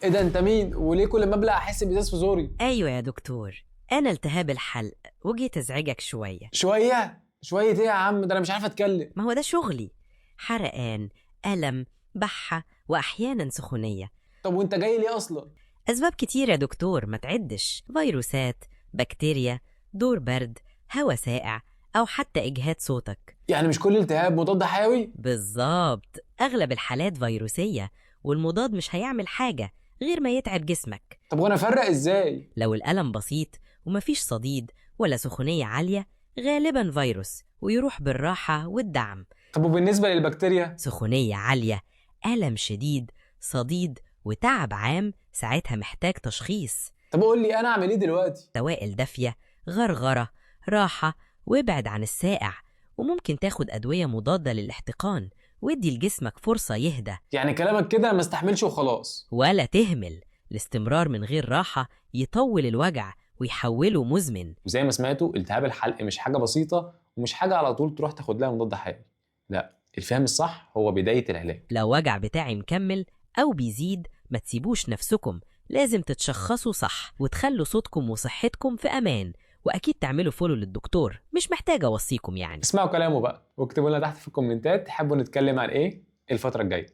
ايه ده؟ انت مين؟ وليه كل ما ابلع احس بإزاز في زوري؟ أيوة يا دكتور، أنا التهاب الحلق وجيت أزعجك شوية. شويه ايه يا عم؟ ده انا مش عارف اتكلم. ما هو ده شغلي، حرقان، ألم، بحة، وأحيانا سخونية. طب وانت جاي ليه اصلا؟ أسباب كتير يا دكتور ما تعدش، فيروسات، بكتيريا، دور برد، هوا ساقع، أو حتى إجهاد صوتك. يعني مش كل التهاب مضاد حيوي؟ بالظبط، أغلب الحالات فيروسية، والمضاد مش هيعمل حاجة غير ما يتعب جسمك. طب وانا افرق ازاي؟ لو الألم بسيط ومفيش صديد ولا سخونية عالية، غالبا فيروس ويروح بالراحة والدعم. طب وبالنسبه للبكتيريا؟ سخونية عالية، ألم شديد، صديد، وتعب عام، ساعتها محتاج تشخيص. طب قول لي انا اعمل ايه دلوقتي؟ سوائل دافية، غرغرة، راحة، وابعد عن الساقع. وممكن تاخد أدوية مضادة للاحتقان، وادي لجسمك فرصة يهدى. يعني كلامك كده ما استحملش وخلاص؟ ولا تهمل، الاستمرار من غير راحة يطول الوجع ويحوله مزمن. وزي ما سمعتوا، التهاب الحلق مش حاجه بسيطه، ومش حاجه على طول تروح تاخد لها مضاد حيوي. لا، الفهم الصح هو بدايه العلاج. لو وجع بتاعي مكمل أو بيزيد، ما تسيبوش نفسكم، لازم تتشخصوا صح وتخلوا صوتكم وصحتكم في أمان. وأكيد تعملوا فولو للدكتور، مش محتاجة أوصيكم يعني. اسمعوا كلامه بقى، واكتبوا لنا تحت في الكومنتات تحبوا نتكلم عن ايه الفتره الجايه.